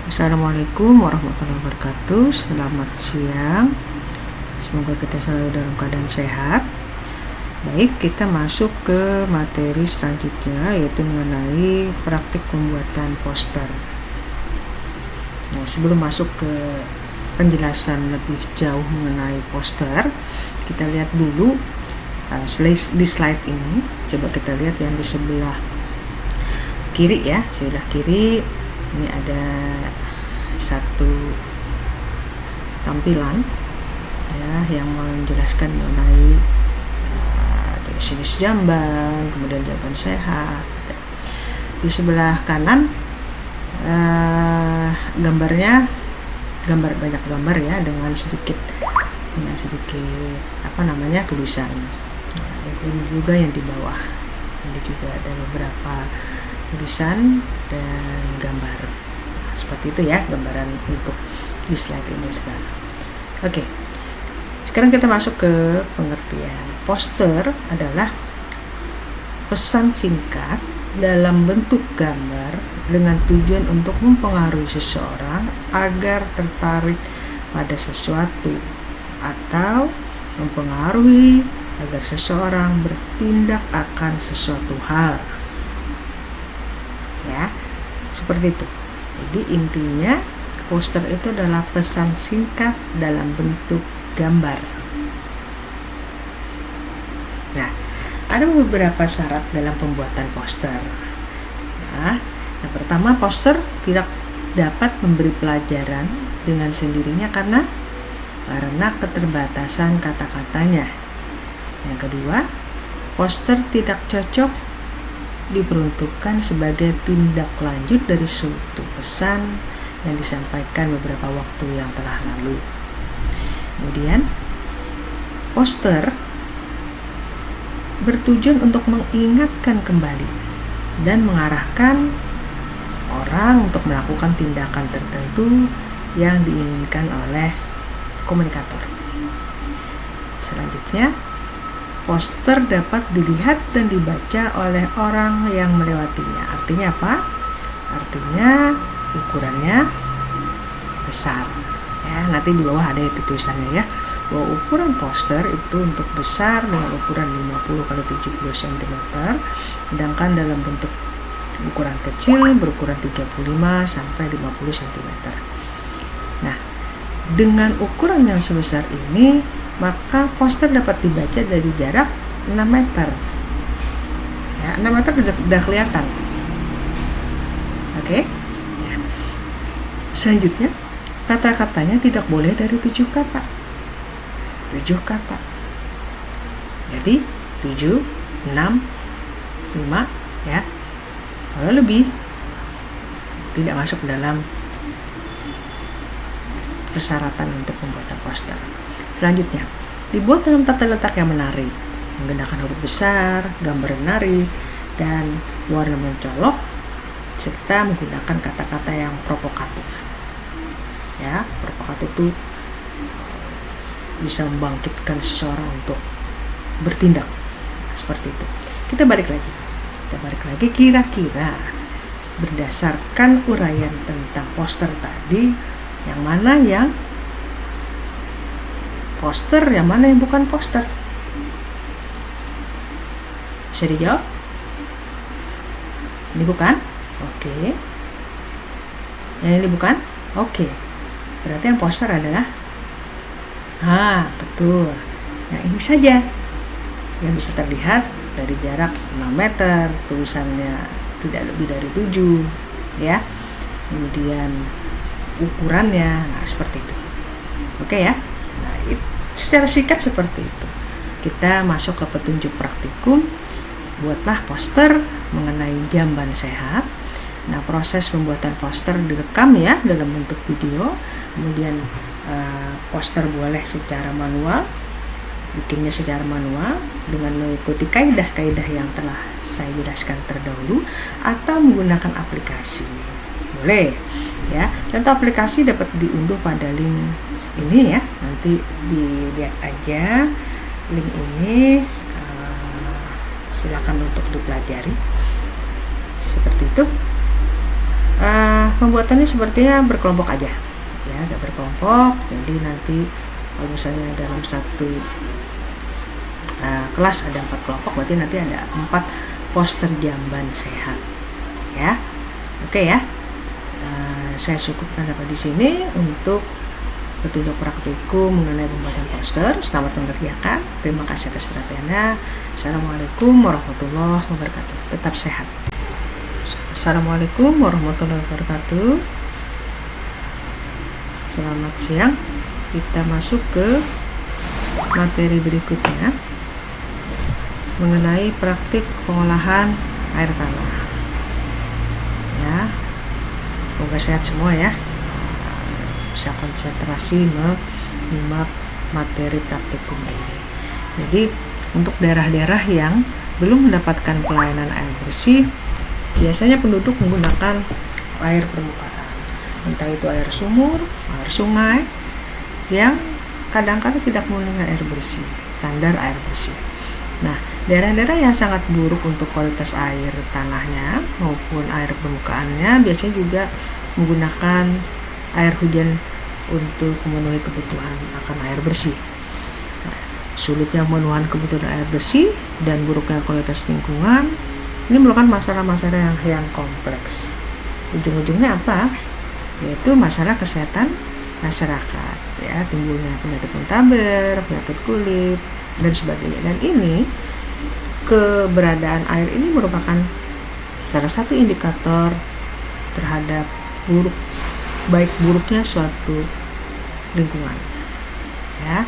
Assalamualaikum warahmatullahi wabarakatuh. Selamat siang. Semoga kita selalu dalam keadaan sehat. Baik, kita masuk ke materi selanjutnya, yaitu mengenai praktik pembuatan poster. Nah, sebelum masuk ke penjelasan lebih jauh mengenai poster, kita lihat dulu di slide ini. Coba kita lihat yang di sebelah kiri ya, sebelah kiri. Ini ada satu tampilan ya yang menjelaskan mengenai jenis jamban, kemudian jamban sehat. Di sebelah kanan banyak gambar ya dengan sedikit tulisan. Nah, ini juga yang di bawah. Ini juga ada beberapa tulisan dan gambar. Seperti itu ya gambaran untuk di slide ini sekarang. Oke. Sekarang kita masuk ke pengertian. Poster adalah pesan singkat dalam bentuk gambar dengan tujuan untuk mempengaruhi seseorang agar tertarik pada sesuatu atau mempengaruhi agar seseorang bertindak akan sesuatu hal. Ya, seperti itu. Jadi intinya poster itu adalah pesan singkat dalam bentuk gambar. Nah, ada beberapa syarat dalam pembuatan poster. Nah, yang pertama, poster tidak dapat memberi pelajaran dengan sendirinya karena keterbatasan kata-katanya. Yang kedua, poster tidak cocok diperuntukkan sebagai tindak lanjut dari suatu pesan yang disampaikan beberapa waktu yang telah lalu. Kemudian, poster bertujuan untuk mengingatkan kembali dan mengarahkan orang untuk melakukan tindakan tertentu yang diinginkan oleh komunikator. Selanjutnya, poster dapat dilihat dan dibaca oleh orang yang melewatinya. Artinya apa? Artinya ukurannya besar. Ya, nanti di bawah ada itu tulisannya ya. Bahwa ukuran poster itu untuk besar dengan ukuran 50 x 70 cm, sedangkan dalam bentuk ukuran kecil berukuran 35 sampai 50 cm. Nah, dengan ukuran yang sebesar ini, maka poster dapat dibaca dari jarak 6 meter. Ya, 6 meter udah kelihatan. Oke? Ya. Selanjutnya, kata-katanya tidak boleh dari 7 kata. 7 kata. Jadi, 7, 6, 5, ya. Kalau lebih, tidak masuk dalam persyaratan untuk pembuatan poster. Selanjutnya, dibuat dalam tata letak yang menarik, menggunakan huruf besar, gambar menarik, dan warna mencolok, serta menggunakan kata-kata yang provokatif. Ya, provokatif itu bisa membangkitkan seseorang untuk bertindak seperti itu. Kita balik lagi, kira-kira berdasarkan uraian tentang poster tadi, yang mana yang poster, yang mana yang bukan poster? Bisa dijawab? Ini bukan? Oke. Yang ini bukan? Oke. Berarti yang poster adalah betul. Nah, ini saja yang bisa terlihat dari jarak 6 meter, tulisannya tidak lebih dari 7 ya. Kemudian ukurannya, seperti itu. Oke ya. Nah, secara singkat seperti itu. Kita masuk ke petunjuk praktikum. Buatlah poster mengenai jamban sehat. Nah, proses pembuatan poster direkam ya dalam bentuk video. Kemudian poster boleh secara manual, bikinnya secara manual dengan mengikuti kaidah-kaidah yang telah saya jelaskan terdahulu, atau menggunakan aplikasi. Boleh ya. Contoh aplikasi dapat diunduh pada link ini ya. Nanti dilihat aja link ini, silakan untuk dipelajari seperti itu. Pembuatannya sepertinya berkelompok aja ya, agak berkelompok. Jadi nanti kalau misalnya dalam satu kelas ada 4 kelompok, berarti nanti ada 4 poster jamban sehat ya. Oke ya, saya cukupkan sampai di sini untuk petunjuk praktikum mengenai pembuatan poster. Selamat mengerjakan. Terima kasih atas perhatiannya. Assalamualaikum warahmatullahi wabarakatuh. Tetap sehat. Assalamualaikum warahmatullahi wabarakatuh. Selamat siang. Kita masuk ke materi berikutnya mengenai praktik pengolahan air tanah. Ya, semoga sehat semua ya. Bisa konsentrasi menyimak materi praktikum ini. Jadi untuk daerah-daerah yang belum mendapatkan pelayanan air bersih, biasanya penduduk menggunakan air permukaan, entah itu air sumur, air sungai, yang kadang-kadang tidak memiliki air bersih, standar air bersih. Nah, daerah-daerah yang sangat buruk untuk kualitas air tanahnya maupun air permukaannya biasanya juga menggunakan air hujan untuk memenuhi kebutuhan akan air bersih. Nah, sulitnya pemenuhan kebutuhan air bersih dan buruknya kualitas lingkungan ini merupakan masalah-masalah yang kompleks. Ujung-ujungnya apa? Yaitu masalah kesehatan masyarakat, ya, timbulnya penyakit muntaber, penyakit kulit, dan sebagainya. Dan ini keberadaan air ini merupakan salah satu indikator terhadap baik buruknya suatu lingkungan ya.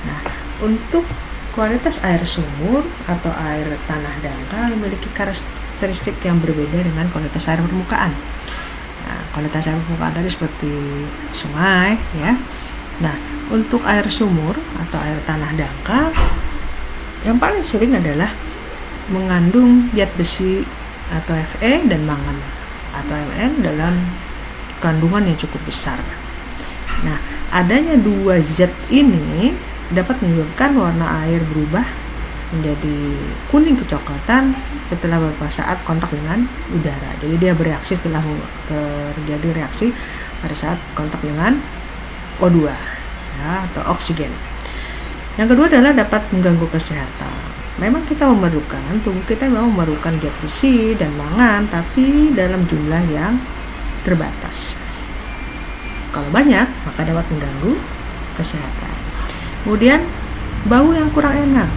Nah, untuk kualitas air sumur atau air tanah dangkal memiliki karakteristik yang berbeda dengan kualitas air permukaan. Nah, kualitas air permukaan tadi seperti sungai ya. Nah, untuk air sumur atau air tanah dangkal yang paling sering adalah mengandung zat besi atau Fe dan mangan atau Mn dalam kandungan yang cukup besar. Nah, adanya dua zat ini dapat menyebabkan warna air berubah menjadi kuning kecoklatan setelah beberapa saat kontak dengan udara. Jadi dia bereaksi setelah terjadi reaksi pada saat kontak dengan O2 ya, atau oksigen. Yang kedua adalah dapat mengganggu kesehatan. Memang kita tubuh kita memang memerlukan zat besi dan mangan, tapi dalam jumlah yang terbatas. Kalau banyak, maka dapat mengganggu kesehatan. Kemudian bau yang kurang enak,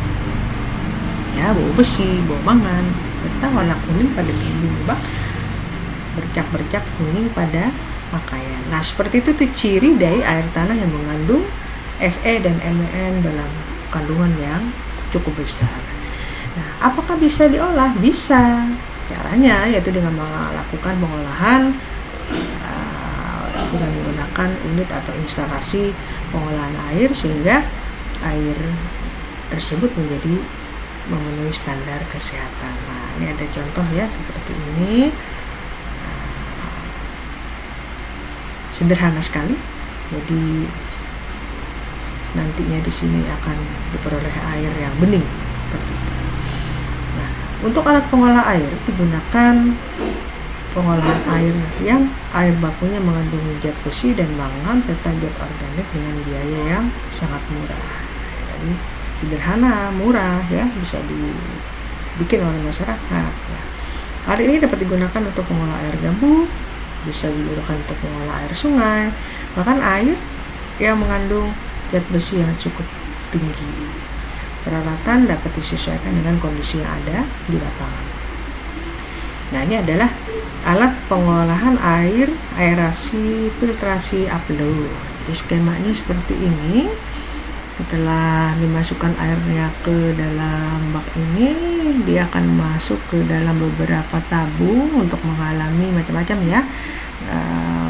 ya, bau besi, bau mangan, serta warna kuning pada lubang, bercak-bercak kuning pada pakaian. Nah, seperti itu tuh ciri dari air tanah yang mengandung Fe dan Mn dalam kandungan yang cukup besar. Nah, apakah bisa diolah? Bisa. Caranya yaitu dengan melakukan pengolahan dengan menggunakan unit atau instalasi pengolahan air sehingga air tersebut menjadi memenuhi standar kesehatan. Nah, ini ada contoh ya seperti ini. Sederhana sekali. Jadi nantinya di sini akan diperoleh air yang bening seperti itu. Nah, untuk alat pengolah air digunakan pengolahan air yang air bakunya mengandung zat besi dan mangan serta zat organik dengan biaya yang sangat murah. Tadi sederhana, murah ya, bisa dibikin oleh masyarakat. Ya. Hal ini dapat digunakan untuk mengolah air gambut, bisa digunakan untuk mengolah air sungai, bahkan air yang mengandung zat besi yang cukup tinggi. Peralatan dapat disesuaikan dengan kondisi yang ada di lapangan. Nah, ini adalah alat pengolahan air, aerasi, filtrasi, upload. Jadi skemanya seperti ini. Setelah dimasukkan airnya ke dalam bak ini, dia akan masuk ke dalam beberapa tabung untuk mengalami macam-macam ya,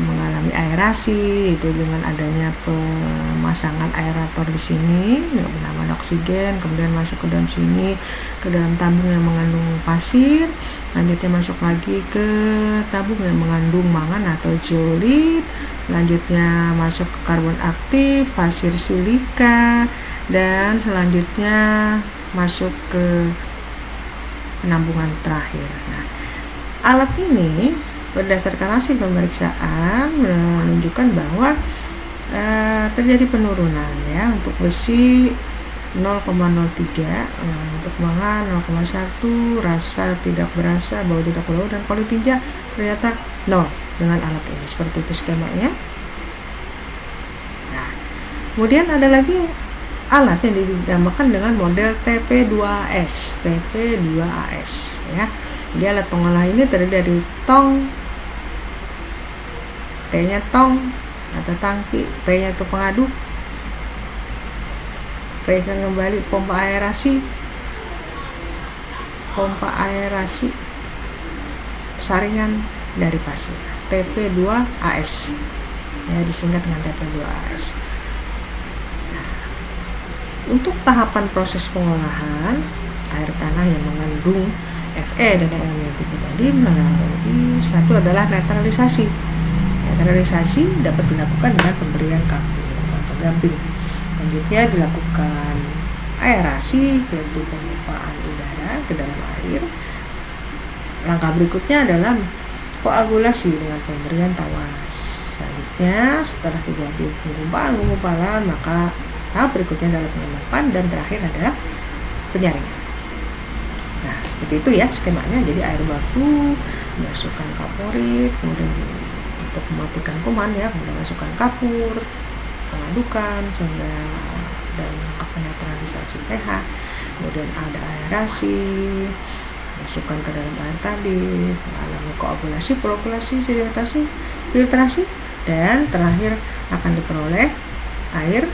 mengalami aerasi itu dengan adanya pemasangan aerator di sini yang bernama oksigen, kemudian masuk ke dalam sini ke dalam tabung yang mengandung pasir, lanjutnya masuk lagi ke tabung yang mengandung mangan atau zeolit, lanjutnya masuk ke karbon aktif, pasir silika, dan selanjutnya masuk ke penampungan terakhir. Nah, alat ini berdasarkan hasil pemeriksaan menunjukkan bahwa terjadi penurunan ya untuk besi 0,03, untuk mangan 0,1, rasa tidak berasa, bau tidak bau, dan poli tinja ternyata 0 dengan alat ini. Seperti itu skemanya. Nah, kemudian ada lagi alat yang dinamakan dengan model TP2AS ya. Jadi alat pengolah ini terdiri dari tong, T-nya tong atau tangki, P-nya itu pengaduk, P kan kembali pompa aerasi, saringan dari pasir. TP2AS ya, disingkat dengan TP2AS. Nah, untuk tahapan proses pengolahan air tanah yang mengandung Fe dan Am yang tinggi tadi, satu adalah netralisasi. Netralisasi dapat dilakukan dengan pemberian kapur atau gamping. Selanjutnya dilakukan aerasi, yaitu pengumpaan udara ke dalam air. Langkah berikutnya adalah koagulasi dengan pemberian tawas. Selanjutnya setelah terjadi pengumpalan, maka tahap berikutnya adalah pengendapan, dan terakhir adalah penyaringan. Nah, seperti itu ya skemanya. Jadi air baku, masukkan kaporit, kemudian untuk mematikan kuman ya, kemudian masukkan kapur, pengadukan sehingga dan penetralisasi pH, kemudian ada aerasi, masukkan ke dalam air tadi, alami koagulasi, flokkulasi, sedimentasi, filtrasi, dan terakhir akan diperoleh air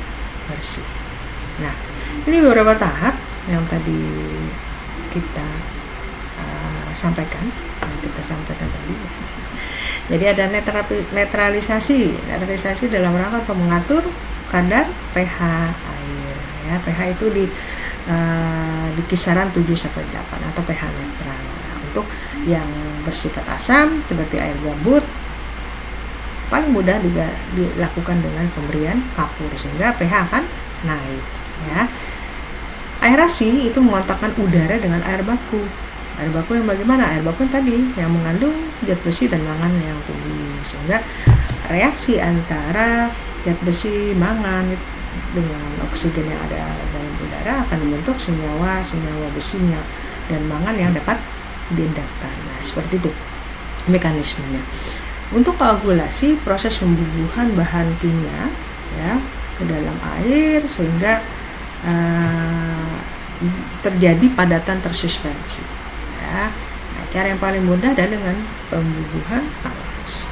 bersih. Nah, ini beberapa tahap yang tadi kita sampaikan tadi. Jadi ada netralisasi dalam rangka untuk mengatur kadar pH air ya. pH itu di kisaran 7-8 atau pH netral. Nah, untuk yang bersifat asam seperti air gambut paling mudah juga dilakukan dengan pemberian kapur sehingga pH akan naik ya. Aerasi itu mengontakkan udara dengan air baku. Air baku yang bagaimana? Air baku yang tadi yang mengandung zat besi dan mangan yang tinggi, sehingga reaksi antara zat besi, mangan dengan oksigen yang ada dalam udara akan membentuk senyawa besinya dan mangan yang dapat diendapkan. Nah, seperti itu mekanismenya. Untuk koagulasi, proses pembubuhan bahan kimia ya ke dalam air sehingga terjadi padatan tersuspensi ya. Nah, cara yang paling mudah adalah dengan pembubuhan tawas.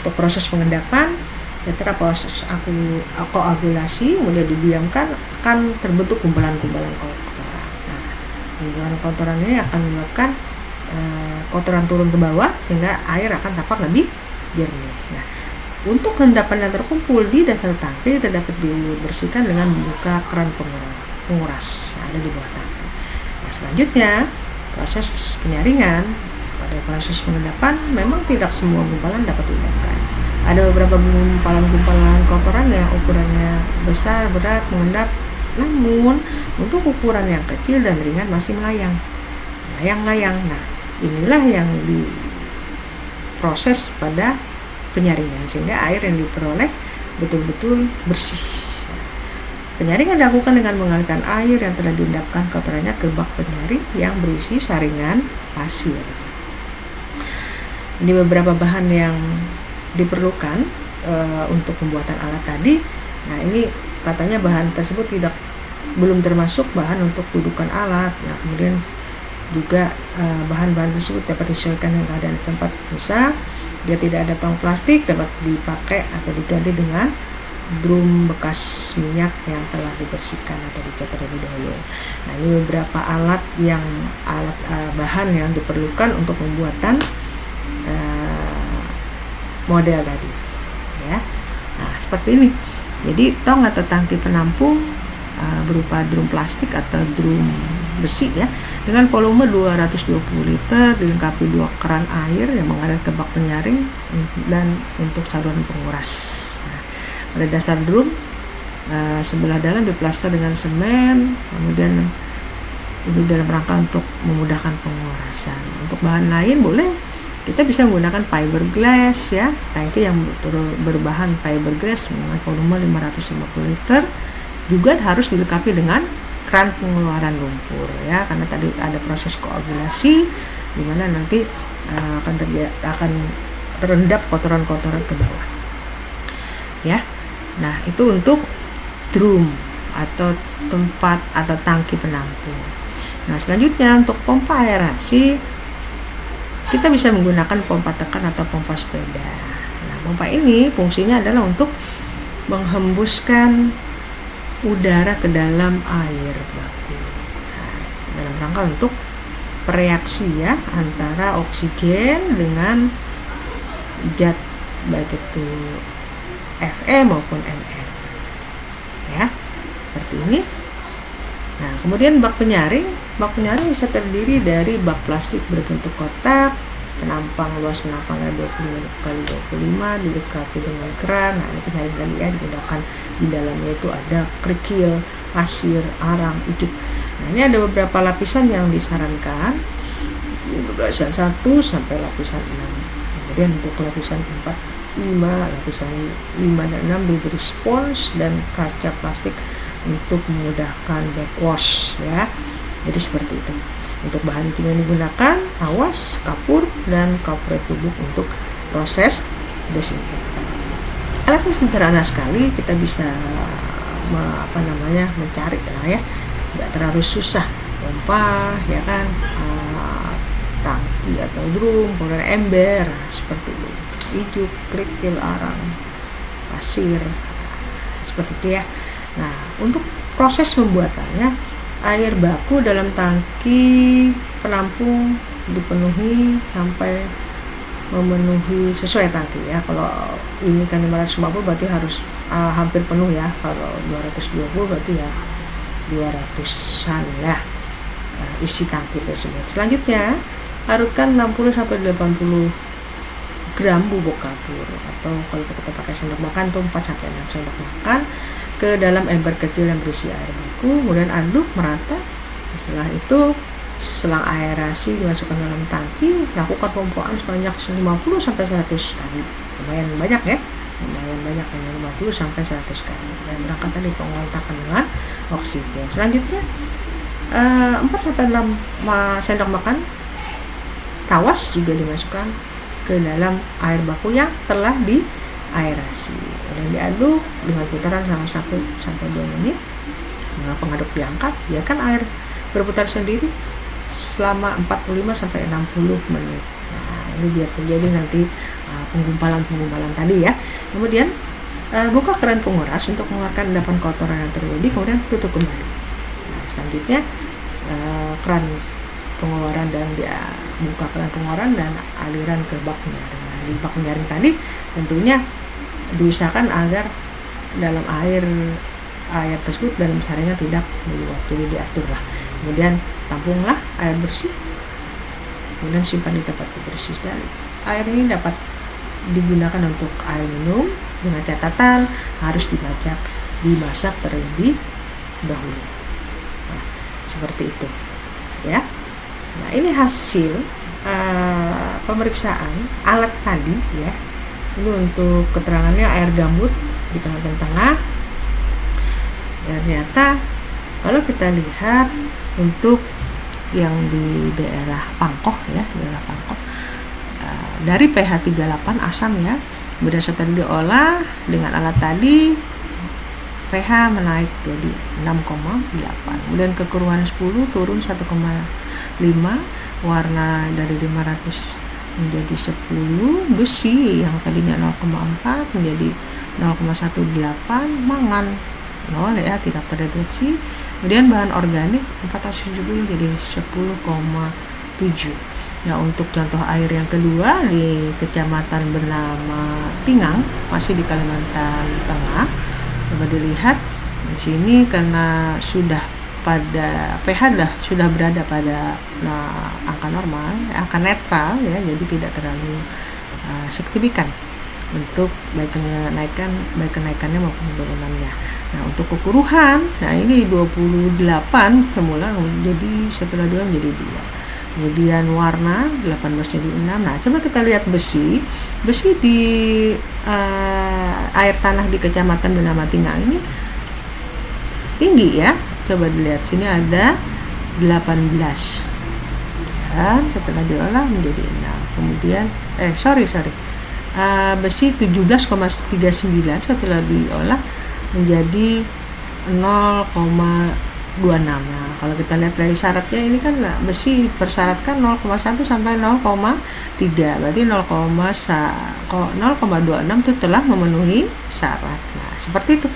Untuk proses pengendapan, setelah proses koagulasi kemudian didiamkan, akan terbentuk kumpulan-kumpulan kotoran. Nah, kumpulan kotoran ini akan menyebabkan kotoran turun ke bawah sehingga air akan tampak lebih jernih. Nah, untuk rendapan yang terkumpul di dasar tangki dapat dibersihkan dengan membuka keran penguras yang ada di bawah tangki. Nah, selanjutnya proses penyaringan. Pada proses pengendapan memang tidak semua gumpalan dapat diendapkan. Ada beberapa gumpalan kotoran yang ukurannya besar, berat, mengendap, namun untuk ukuran yang kecil dan ringan masih melayang. Nah, inilah yang diproses pada penyaringan sehingga air yang diperoleh betul-betul bersih. Penyaringan dilakukan dengan mengalirkan air yang telah diendapkan kotorannya ke bak penyaring yang berisi saringan pasir. Ini beberapa bahan yang diperlukan untuk pembuatan alat tadi. Nah, ini katanya bahan tersebut belum termasuk bahan untuk dudukan alat. Nah, kemudian juga bahan-bahan tersebut dapat disesuaikan dengan keadaan setempat. Misal dia tidak ada tong plastik, dapat dipakai atau diganti dengan drum bekas minyak yang telah dibersihkan atau dicat terlebih dahulu. Nah, ini beberapa bahan yang diperlukan untuk pembuatan model tadi ya. Nah, seperti ini. Jadi tong atau tangki penampung berupa drum plastik atau drum besi ya, dengan volume 220 liter dilengkapi 2 keran air yang mengalir ke bak penyaring dan untuk saluran penguras. Nah, pada dasar drum sebelah dalam diplaster dengan semen, kemudian ini dalam rangka untuk memudahkan pengurasan. Untuk bahan lain boleh kita bisa menggunakan fiberglass ya, tangki yang berbahan fiberglass dengan volume 550 liter, juga harus dilengkapi dengan keran pengeluaran lumpur ya, karena tadi ada proses koagulasi di mana nanti akan terendap kotoran-kotoran ke bawah ya. Nah, itu untuk drum atau tempat atau tangki penampung. Nah, selanjutnya untuk pompa aerasi, kita bisa menggunakan pompa tekan atau pompa sepeda. Nah, pompa ini fungsinya adalah untuk menghembuskan udara ke dalam air baku. Nah, dalam rangka untuk bereaksi ya antara oksigen dengan zat baik itu Fe maupun Mn ya, seperti ini. Nah, kemudian bak penyaring bisa terdiri dari bak plastik berbentuk kotak, luas penampangnya 25x25, dilengkapi dengan keran. Nah, ini penyaring tadi ya, digunakan di dalamnya itu ada kerikil, pasir, arang, icuk. Nah, ini ada beberapa lapisan yang disarankan, untuk lapisan 1 sampai lapisan 6. Kemudian untuk lapisan 4, 5, lapisan 5 dan 6 diberi spons dan kaca plastik untuk memudahkan backwash ya. Jadi seperti itu. Untuk bahan kimia yang digunakan tawas, kapur, dan kapuret bubuk untuk proses desinfektan. Alatnya sederhana sekali, kita bisa mencari lah ya, tidak terlalu susah. Pompa ya kan, tangki atau drum, kemudian ember seperti itu, ijuk, kerikil, arang, pasir, seperti itu ya. Nah, untuk proses pembuatannya, air baku dalam tangki penampung dipenuhi sampai memenuhi sesuai tangki ya. Kalau ini kan 550 berarti harus hampir penuh ya. Kalau 220 berarti ya 200-an ya isi tangki tersebut. Selanjutnya, larutkan 60 sampai 80 gram bubuk kapur, atau kalau kita pakai sendok makan tuh 4 sampai 6 sendok makan ke dalam ember kecil yang berisi air baku, kemudian aduk merata. Setelah itu, selang aerasi dimasukkan dalam tangki, lakukan pompoan sebanyak 50 sampai 100 kali. Lumayan banyak ya, 50 sampai 100 kali. Dan berangkat tadi pengontakan dengan oksigen. Selanjutnya 4 sampai 6 sendok makan tawas juga dimasukkan ke dalam air baku yang telah diaerasi. Kemudian diaduk dengan putaran selama 1 sampai 2 menit. Nah, pengaduk diangkat, biarkan air berputar sendiri selama 45 sampai 60 menit. Nah, ini biar terjadi nanti penggumpalan tadi ya. Kemudian buka keran penguras untuk mengeluarkan endapan kotoran yang terjadi, kemudian tutup kembali. Nah, selanjutnya keran pengeluaran dan buka keran pengeluaran dan aliran ke bak penyaring. Nah, di bak penyaring tadi tentunya diusahakan agar dalam air tersebut dalam saringan tidak meluap, jadi diatur lah. Kemudian tampunglah air bersih, kemudian simpan di tempat bersih. Dan air ini dapat digunakan untuk air minum dengan catatan harus dimasak terlebih dahulu. Nah, seperti itu ya. Nah, ini hasil pemeriksaan alat tadi ya. Ini untuk keterangannya air gambut di Kalimantan Tengah. Dan ternyata kalau kita lihat untuk yang di daerah Pangkoh ya, dari pH 38 asam ya, berdasarkan diolah dengan alat tadi pH menaik jadi 6,8. Kemudian kekeruhan 10 turun 1,5, warna dari 500 menjadi 10, besi yang tadinya 0,4 menjadi 0,18, mangan 0 ya, tidak terdeteksi. Kemudian bahan organik 470 jadi 10,7. Nah, untuk contoh air yang kedua di kecamatan bernama Tingang, masih di Kalimantan Tengah. Coba dilihat di sini, karena sudah pada pH sudah berada pada angka normal, angka netral ya, jadi tidak terlalu signifikan untuk baik kenaikannya maupun penurunannya. Nah, untuk kekuruhan, nah ini 28 semula, jadi setelah 2 menjadi 2. Kemudian warna 18 jadi 6. Nah, coba kita lihat besi di air tanah di Kecamatan Benamatina ini tinggi ya. Coba dilihat sini ada 18. Dan setelah diolah menjadi 6. Kemudian besi 17,39 setelah diolah menjadi 0,26. Nah, kalau kita lihat dari syaratnya ini kan besi dipersyaratkan 0,1 sampai 0,3. Berarti 0,26 itu telah memenuhi syarat. Nah, seperti itu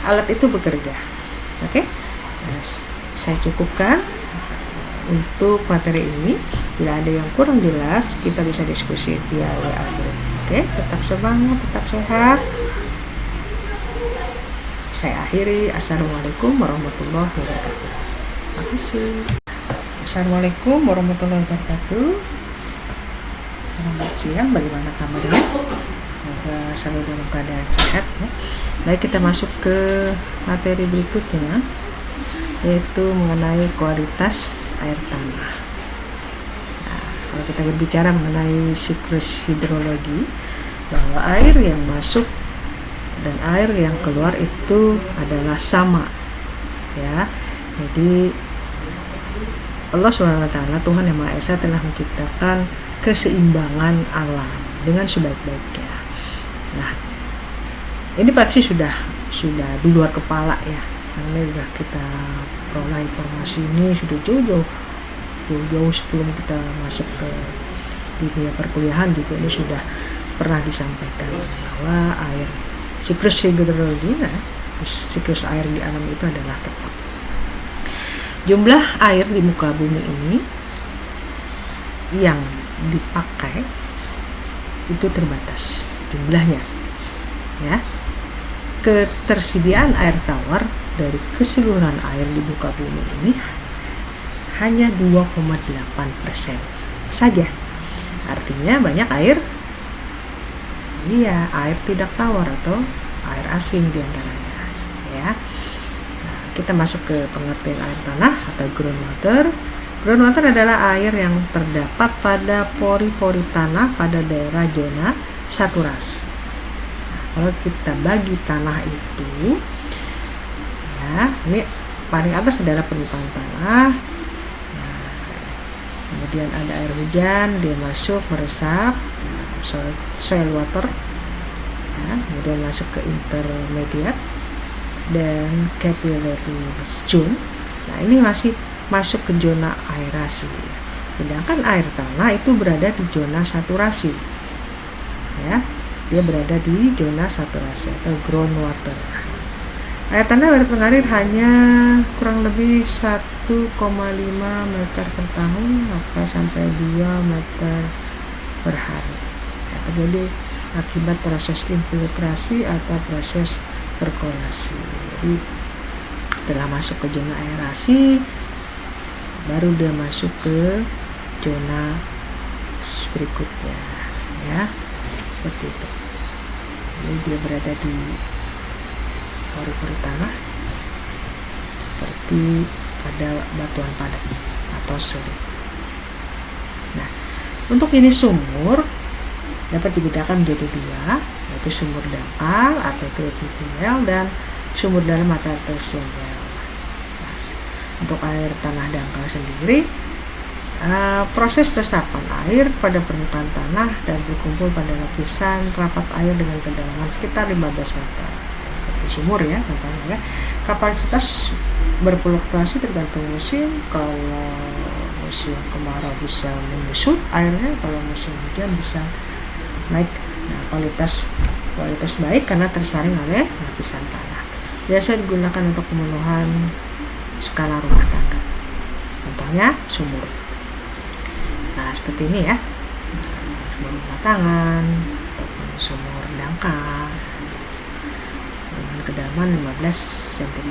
alat itu bekerja. Oke. Nah, saya cukupkan untuk materi ini. Bila ada yang kurang jelas, kita bisa diskusi via WA. Oke, tetap semangat, tetap sehat. Saya akhiri. Assalamualaikum warahmatullahi wabarakatuh. Terima kasih. Assalamualaikum warahmatullahi wabarakatuh. Selamat siang, bagaimana kabarnya? Semoga selalu dalam keadaan sehat ya. Baik, kita masuk ke materi berikutnya, yaitu mengenai kualitas air tanah. Nah, kalau kita berbicara mengenai siklus hidrologi, bahwa air yang masuk dan air yang keluar itu adalah sama ya. Jadi Allah SWT, Tuhan Yang Maha Esa, telah menciptakan keseimbangan alam dengan sebaik-baiknya. Nah, ini pasti sudah di luar kepala ya, karena sudah kita peroleh informasi ini sudah jauh sebelum kita masuk ke dunia perkuliahan juga ini sudah pernah disampaikan bahwa siklus hidrologi, siklus air di alam itu adalah tetap. Jumlah air di muka bumi ini yang dipakai itu terbatas jumlahnya ya. Ketersediaan air tawar dari keseluruhan air di muka bumi ini hanya 2,8% saja. Artinya banyak air tidak tawar atau air asin diantaranya ya. Nah, kita masuk ke pengertian air tanah atau groundwater. Groundwater adalah air yang terdapat pada pori-pori tanah pada daerah zona saturasi. Nah, kalau kita bagi tanah itu ya, ini paling atas adalah permukaan tanah. Nah, kemudian ada air hujan, dia masuk meresap, soil water ya, kemudian masuk ke intermediate dan capillary zone. Nah, ini masih masuk ke zona aerasi. Sedangkan air tanah itu berada di zona saturasi ya, dia berada di zona saturasi atau groundwater. Air tanah dapat mengalir hanya kurang lebih 1,5 meter per tahun sampai 2 meter per hari. Terjadi akibat proses infiltrasi atau proses perkolasi. Jadi setelah masuk ke zona aerasi, baru dia masuk ke zona berikutnya ya, seperti itu. Jadi dia berada di pori-pori tanah seperti pada batuan padat atau seling. Nah, untuk ini sumur dapat dibedakan menjadi dua, yaitu sumur dangkal atau gravity well dan sumur dalam atau artesian well. Nah, untuk air tanah dangkal sendiri, proses resapan air pada permukaan tanah dan berkumpul pada lapisan rapat air dengan kedalaman sekitar 15 meter. Seperti sumur ya, contohnya ya. Kapasitas berfluktuasi tergantung musim. Kalau musim kemarau bisa menyusut airnya, kalau musim hujan bisa naik. Nah, kualitas baik karena tersaring oleh lapisan tanah. Biasa digunakan untuk pemenuhan skala rumah tangga. Contohnya sumur. Nah, seperti ini ya. Rumah tangan, sumur dangkal dengan kedalaman 15 cm.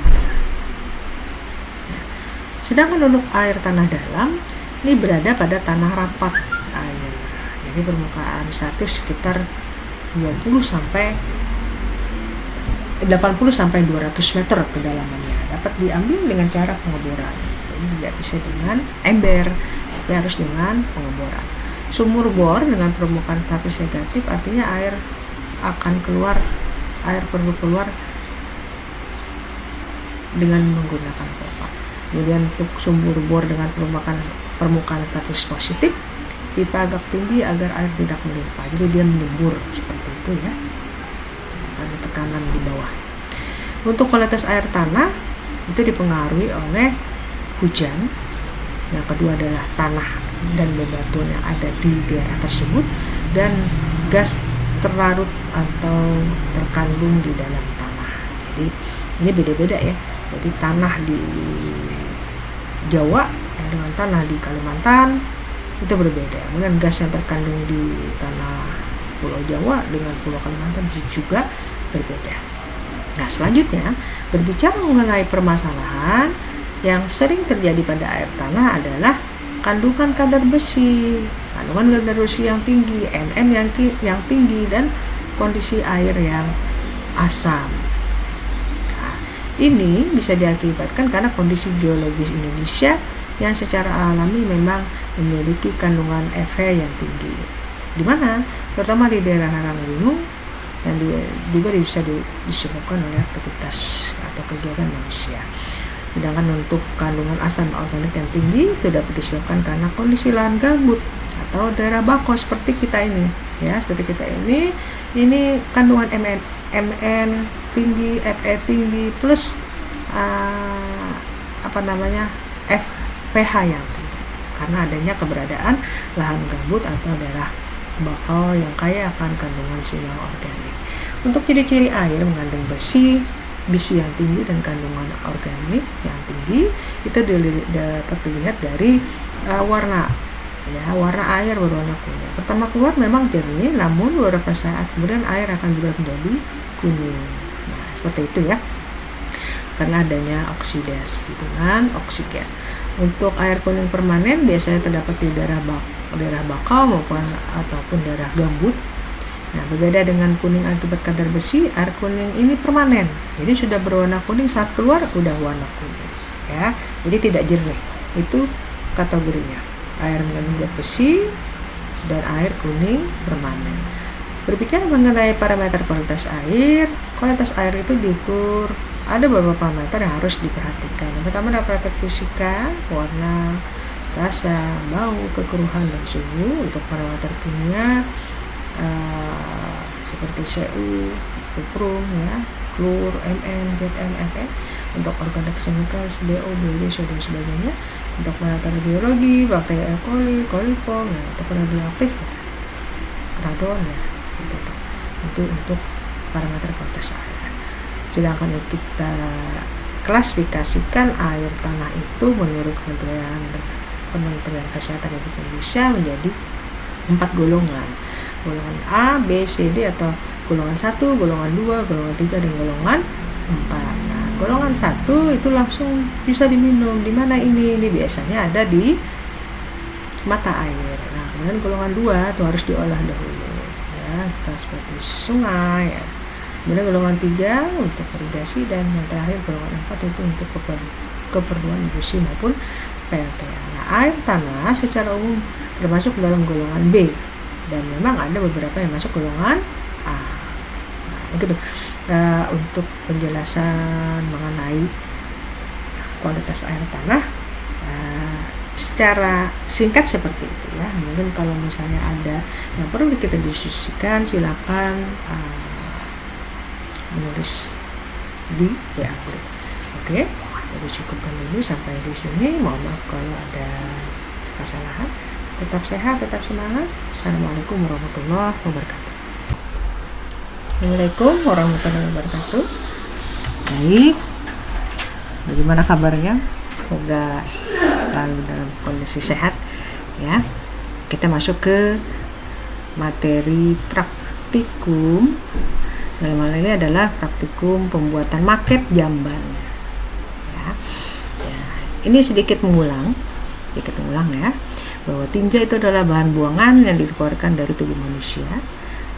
Nah, sedangkan untuk air tanah dalam ini berada pada tanah rapat air. Jadi permukaan statis sekitar 80 sampai 200 meter kedalamannya. Dapat diambil dengan cara pengeboran. Jadi tidak bisa dengan ember, tapi harus dengan pengeboran. Sumur bor dengan permukaan statis negatif artinya air perlu keluar dengan menggunakan pompa. Kemudian untuk sumur bor dengan permukaan statis positif, pipa agak tinggi agar air tidak melimpah, jadi dia menyembur seperti itu ya, karena tekanan di bawah. Untuk kualitas air tanah itu dipengaruhi oleh hujan, yang kedua adalah tanah dan bebatuan yang ada di daerah tersebut, dan gas terlarut atau terkandung di dalam tanah. Jadi ini beda-beda ya. Jadi tanah di Jawa dengan tanah di Kalimantan itu berbeda. Kemudian gas yang terkandung di tanah Pulau Jawa dengan Pulau Kalimantan juga berbeda. Nah, selanjutnya berbicara mengenai permasalahan yang sering terjadi pada air tanah adalah kandungan kadar besi. Kandungan kadar besi yang tinggi, Mn yang tinggi, dan kondisi air yang asam. Nah, ini bisa diakibatkan karena kondisi geologis Indonesia yang secara alami memang memiliki kandungan Fe yang tinggi, di mana terutama di daerah lereng gunung, yang juga bisa disebabkan oleh aktivitas atau kegiatan manusia. Sedangkan untuk kandungan asam organik yang tinggi itu dapat disebabkan karena kondisi lahan gambut atau daerah bako seperti kita ini ya, ini kandungan Mn tinggi, Fe tinggi, plus pH yang tinggi karena adanya keberadaan lahan gambut atau daerah bakau yang kaya akan kandungan sinyal organik. Untuk ciri-ciri air mengandung besi yang tinggi dan kandungan organik yang tinggi itu dapat dilihat dari warna air berwarna kuning. Pertama keluar memang jernih, namun beberapa saat kemudian air akan berubah menjadi kuning. Nah, seperti itu ya, karena adanya oksidasi dengan oksigen. Untuk air kuning permanen biasanya terdapat di daerah bakau ataupun daerah gambut. Nah, berbeda dengan kuning akibat kadar besi, air kuning ini permanen. Jadi sudah berwarna kuning, saat keluar udah warna kuning ya. Jadi tidak jernih. Itu kategorinya. Air mengandung zat besi dan air kuning permanen. Berbicara mengenai parameter kualitas air itu diukur. Ada beberapa parameter yang harus diperhatikan. Yang pertama adalah parameter fisika, warna, rasa, bau, kekeruhan, dan suhu. Untuk parameter kimia seperti Cu, kuprum, ya, klor, Mn, Zn, Fe. Untuk organik kimia, DO, BD, dan sebagainya. Untuk parameter biologi, bakteri E. coli, coliform, ya, untuk radioaktif, radon, ya, itu untuk parameter kualitas air. Sedangkan kita klasifikasikan air tanah itu menurut Kementerian Kesehatan Republik Indonesia menjadi 4 golongan. Golongan A, B, C, D atau golongan 1, golongan 2, golongan 3 dan golongan 4. Nah, golongan 1 itu langsung bisa diminum. Di mana ini? Ini biasanya ada di mata air. Nah, kemudian golongan 2 itu harus diolah dahulu. Ya, seperti sungai, ya. Kemudian golongan 3 untuk irigasi, dan yang terakhir golongan 4 itu untuk keperluan industri maupun PLTA. Nah, air tanah secara umum termasuk dalam golongan B, dan memang ada beberapa yang masuk golongan A. Nah, begitu. Untuk penjelasan mengenai kualitas air tanah secara singkat seperti itu ya. Mungkin kalau misalnya ada yang perlu kita diskusikan, silakan menulis di WA group. Oke, jadi cukupkan dulu sampai di sini. Mohon maaf kalau ada kesalahan. Tetap sehat, tetap semangat. Assalamualaikum warahmatullahi wabarakatuh. Assalamualaikum warahmatullahi wabarakatuh. Baik, bagaimana kabarnya? Semoga selalu dalam kondisi sehat ya. Kita masuk ke materi praktikum. Dalam hal ini adalah praktikum pembuatan maket jamban. Ya, ini sedikit mengulang ya, bahwa tinja itu adalah bahan buangan yang dikeluarkan dari tubuh manusia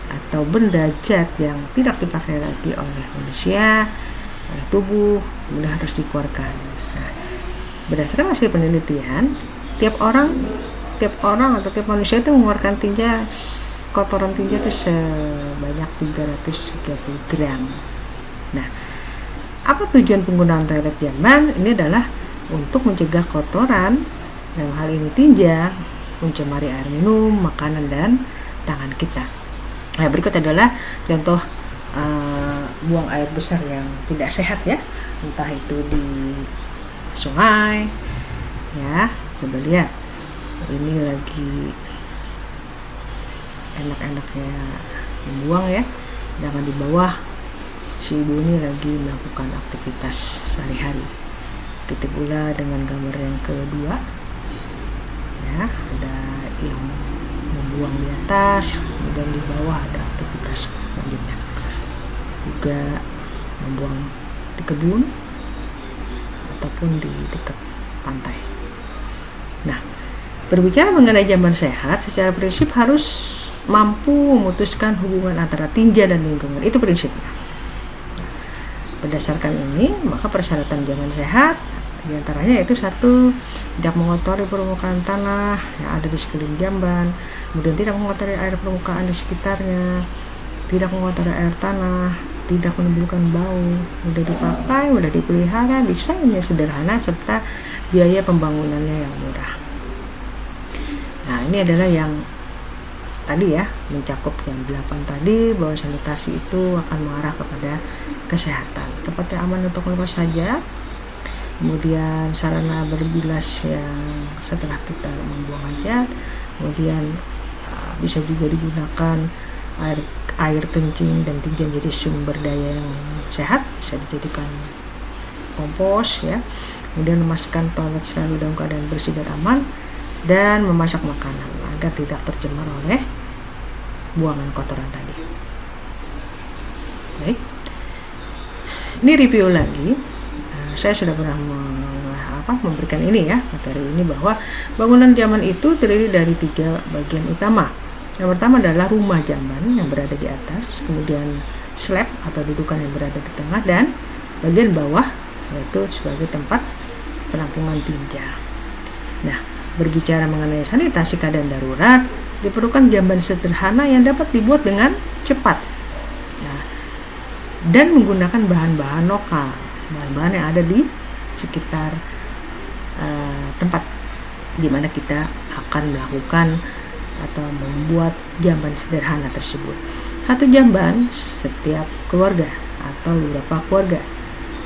atau benda zat yang tidak dipakai lagi oleh manusia, oleh tubuh, kemudian harus dikeluarkan. Nah, Berdasarkan hasil penelitian, tiap orang atau tiap manusia itu mengeluarkan kotoran tinja itu sebanyak 330 gram. Nah, apa tujuan penggunaan toilet jamban? Ini adalah untuk mencegah kotoran, dalam hal ini tinja, mencemari air minum, makanan, dan tangan kita. Nah, berikut adalah contoh buang air besar yang tidak sehat ya, entah itu di sungai ya. Coba lihat, ini lagi enak-enaknya membuang ya, sedangkan di bawah si ibu ini lagi melakukan aktivitas sehari-hari. Begitu pula dengan gambar yang kedua ya, ada yang membuang di atas, kemudian di bawah ada aktivitas selanjutnya, juga membuang di kebun ataupun di dekat pantai. Nah, berbicara mengenai jamban sehat, secara prinsip harus mampu memutuskan hubungan antara tinja dan lingkungan. Itu prinsipnya. Berdasarkan ini, maka persyaratan jamban sehat diantaranya yaitu 1, tidak mengotori permukaan tanah yang ada di sekeliling jamban, kemudian tidak mengotori air permukaan di sekitarnya, tidak mengotori air tanah, tidak menimbulkan bau, mudah dipakai, mudah dipelihara, desainnya sederhana, serta biaya pembangunannya yang murah. Nah, ini adalah yang tadi ya, mencakup yang 8 tadi, bahwa sanitasi itu akan mengarah kepada kesehatan. Tempat yang aman untuk melepas hajat, kemudian sarana berbilas yang setelah kita membuang hajat, kemudian bisa juga digunakan air kencing dan tinja menjadi sumber daya yang sehat, bisa dijadikan kompos ya. Kemudian memastikan toilet selalu dalam keadaan bersih dan aman, dan memasak makanan agar tidak tercemar oleh buangan kotoran tadi. Baik, ini review lagi. Saya sudah pernah memberikan ini ya, materi ini, bahwa bangunan jamban itu terdiri dari 3 bagian utama. Yang pertama adalah rumah jamban yang berada di atas, kemudian slab atau dudukan yang berada di tengah, dan bagian bawah yaitu sebagai tempat penampungan tinja. Nah, berbicara mengenai sanitasi keadaan darurat, diperlukan jamban sederhana yang dapat dibuat dengan cepat. Nah, dan menggunakan bahan-bahan lokal, bahan-bahan yang ada di sekitar tempat di mana kita akan melakukan atau membuat jamban sederhana tersebut. 1 jamban setiap keluarga atau beberapa keluarga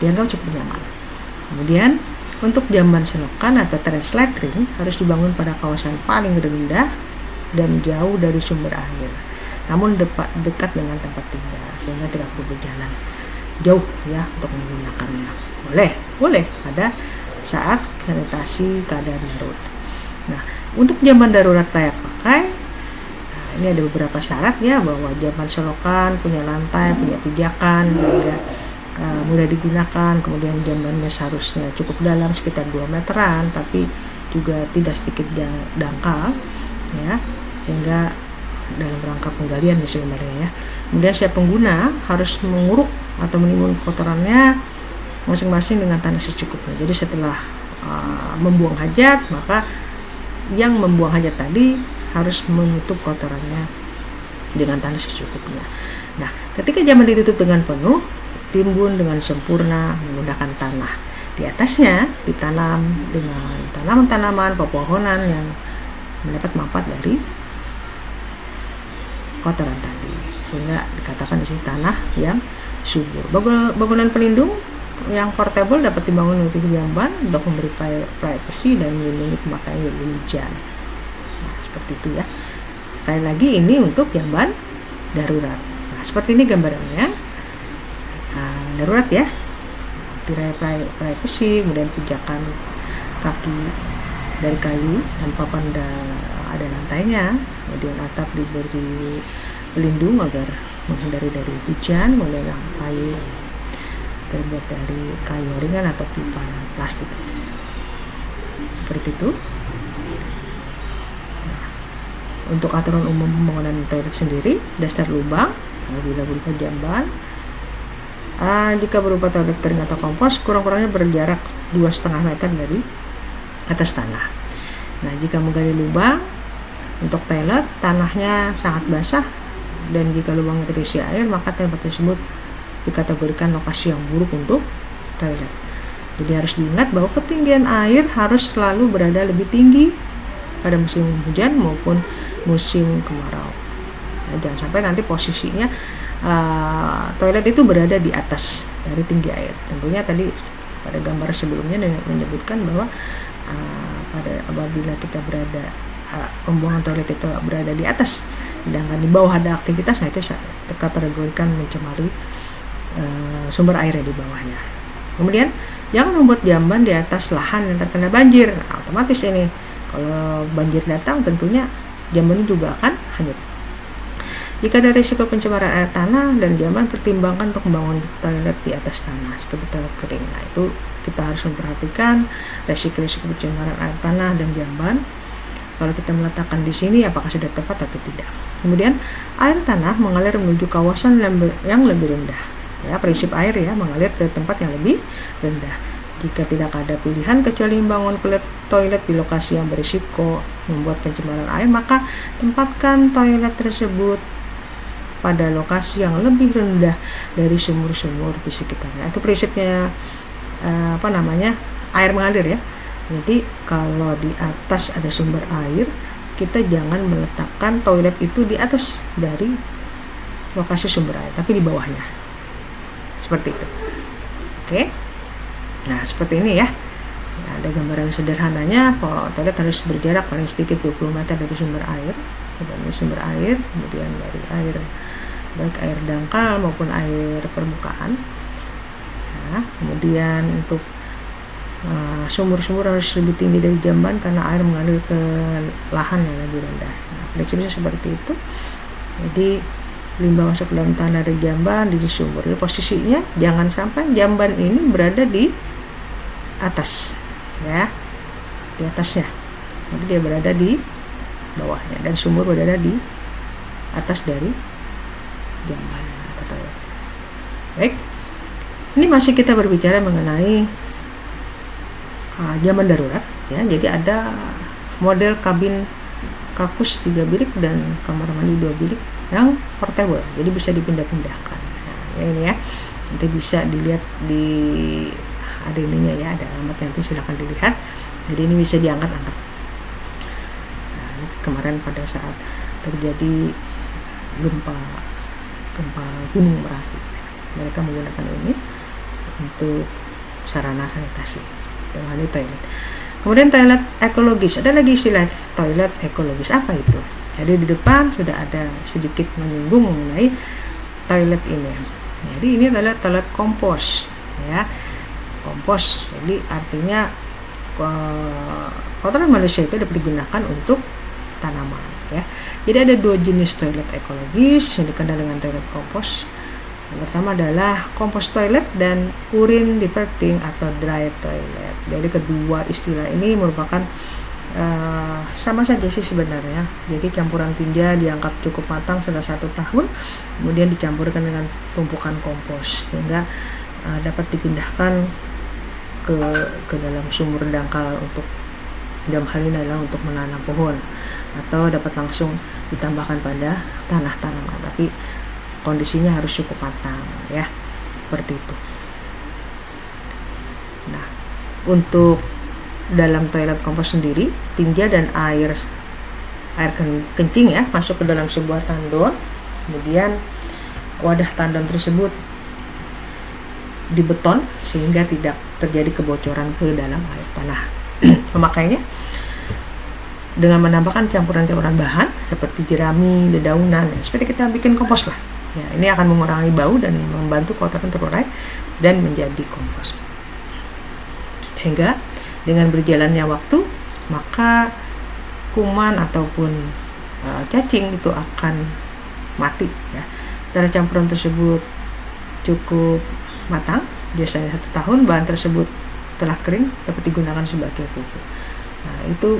dianggap cukup nyaman. Kemudian untuk jamban selokan atau terrace latrine harus dibangun pada kawasan paling rendah dan jauh dari sumber air, namun dekat dengan tempat tinggal, sehingga tidak perlu berjalan jauh ya untuk menggunakannya. Boleh pada saat sanitasi keadaan darurat. Nah, untuk jamban darurat layak pakai, ini ada beberapa syarat ya, bahwa jamban selokan punya lantai, punya pijakan, juga mudah digunakan. Kemudian jambannya seharusnya cukup dalam, sekitar 2 meteran, tapi juga tidak sedikit dangkal ya, sehingga dalam rangka penggalian sebenarnya ya. Kemudian setiap pengguna harus menguruk atau menimbun kotorannya masing-masing dengan tanah secukupnya. Jadi setelah membuang hajat, maka yang membuang hajat tadi harus menutup kotorannya dengan tanah secukupnya. Nah, ketika jamban ditutup dengan penuh, timbun dengan sempurna menggunakan tanah. Di atasnya ditanam dengan tanaman-tanaman, pepohonan yang mendapat manfaat dari kotoran tadi, sehingga dikatakan di sini tanah yang subur. Bangunan pelindung yang portable dapat dibangun untuk jamban untuk memberi privacy dan melindungi pemakaian dari hujan. Nah, seperti itu ya. Sekali lagi, ini untuk jamban darurat. Nah, seperti ini gambarannya. Darurat ya, tirai privacy, kemudian pijakan kaki dari kayu dan papan ada lantainya, kemudian atap diberi pelindung agar menghindari dari hujan, kemudian kayu terbuat dari kayu ringan atau pipa plastik, seperti itu. Nah, untuk aturan umum pembangunan toilet sendiri, dasar lubang apabila berupa jamban, jika berupa toilet kering atau kompos, kurang-kurangnya berjarak 2,5 meter dari atas tanah. Nah, jika menggali lubang untuk toilet, tanahnya sangat basah dan jika lubangnya terisi air, maka tempat tersebut dikategorikan lokasi yang buruk untuk toilet. Jadi harus diingat bahwa ketinggian air harus selalu berada lebih tinggi pada musim hujan maupun musim kemarau. Nah, jangan sampai nanti posisinya toilet itu berada di atas dari tinggi air. Tentunya tadi pada gambar sebelumnya menyebutkan bahwa apabila kita berada pembuangan toilet itu berada di atas, sedangkan di bawah ada aktivitas, nah itu kategorikan mencemari sumber air di bawahnya. Kemudian jangan membuat jamban di atas lahan yang terkena banjir. Nah, otomatis ini kalau banjir datang tentunya jamban ini juga akan hanyut. Jika ada risiko pencemaran air tanah dan jamban, pertimbangkan untuk membangun toilet di atas tanah seperti toilet kering. Nah, itu kita harus memperhatikan risiko-risiko pencemaran air tanah dan jamban. Kalau kita meletakkan di sini apakah sudah tepat atau tidak. Kemudian air tanah mengalir menuju kawasan yang lebih rendah. Ya, prinsip air ya mengalir ke tempat yang lebih rendah. Jika tidak ada pilihan kecuali membangun toilet di lokasi yang berisiko membuat pencemaran air, maka tempatkan toilet tersebut pada lokasi yang lebih rendah dari sumur-sumur di sekitarnya. Itu prinsipnya air mengalir ya. Jadi kalau di atas ada sumber air, kita jangan meletakkan toilet itu di atas dari lokasi sumber air, tapi di bawahnya. Seperti itu. Oke. Nah, seperti ini ya. Nah, ada gambaran sederhananya, toilet harus berjarak paling sedikit 20 meter dari sumber air. Kemudian dari air, baik air dangkal maupun air permukaan. Nah, kemudian untuk sumur-sumur harus lebih tinggi dari jamban karena air mengalir ke lahan yang lebih rendah. Nah, prinsipnya seperti itu. Jadi limbah masuk ke dalam tanah dari jamban di sumur. Jadi posisinya jangan sampai jamban ini berada di atas, ya, di atasnya. Jadi dia berada di bawahnya dan sumur berada di atas dari jamban atau toilet. Baik, ini masih kita berbicara mengenai jamban darurat ya. Jadi ada model kabin kakus 3 bilik dan kamar mandi 2 bilik yang portable, jadi bisa dipindah-pindahkan. Nah, ini ya, nanti bisa dilihat di ada ininya ya, ada alamat, nanti silakan dilihat. Jadi ini bisa diangkat-angkat. Nah, ini kemarin pada saat terjadi gempa gunung Merapi, mereka menggunakan ini untuk sarana sanitasi. Ini toilet. Kemudian toilet ekologis, ada lagi istilah toilet ekologis. Apa itu? Jadi di depan sudah ada sedikit menyinggung mengenai toilet ini. Jadi ini adalah toilet kompos, ya, kompos. Jadi artinya kotoran manusia itu dapat digunakan untuk tanaman, ya. Jadi ada 2 jenis toilet ekologis yang dikenal dengan toilet kompos. Yang pertama adalah compost toilet dan urine diverting atau dry toilet. Jadi kedua istilah ini merupakan sama saja sih sebenarnya. Jadi campuran tinja dianggap cukup matang setelah 1 tahun, kemudian dicampurkan dengan tumpukan kompos sehingga dapat dipindahkan ke dalam sumur dangkal untuk dalam hal ini adalah untuk menanam pohon, atau dapat langsung ditambahkan pada tanah tanaman. Tapi kondisinya harus cukup matang ya, seperti itu. Nah, untuk dalam toilet kompos sendiri, tinja dan air kencing ya masuk ke dalam sebuah tandon. Kemudian wadah tandon tersebut dibeton sehingga tidak terjadi kebocoran ke dalam air tanah. Pemakaiannya dengan menambahkan campuran-campuran bahan seperti jerami, dedaunan, seperti kita bikin kompos lah. Ya, ini akan mengurangi bau dan membantu kotoran terurai dan menjadi kompos. Sehingga dengan berjalannya waktu, maka kuman ataupun cacing itu akan mati ya. Cara campuran tersebut cukup matang, biasanya 1 tahun. Bahan tersebut telah kering, dapat digunakan sebagai pupuk. Nah, itu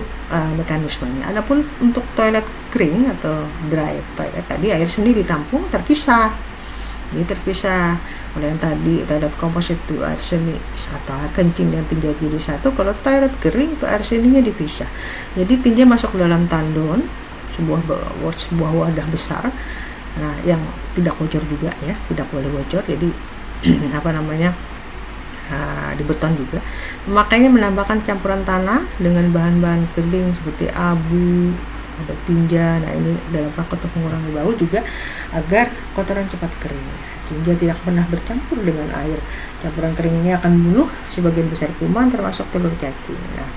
mekanismenya. Adapun untuk toilet kering atau dry toilet, tadi air sendiri ditampung terpisah Jadi terpisah. Kalau yang tadi toilet komposit itu air seni atau air kencing dan tinja jadi satu, kalau toilet kering itu air seninya dipisah. Jadi tinja masuk ke dalam tandon, sebuah wadah besar. Nah, yang tidak bocor juga ya, tidak boleh bocor. Jadi di beton juga. Makanya menambahkan campuran tanah dengan bahan-bahan kering seperti abu, ada tinja. Nah, ini dalam rangka untuk mengurangi bau juga agar kotoran cepat kering. Tinja tidak pernah bercampur dengan air. Campuran kering ini akan membunuh sebagian besar kuman termasuk telur cacing. Nah,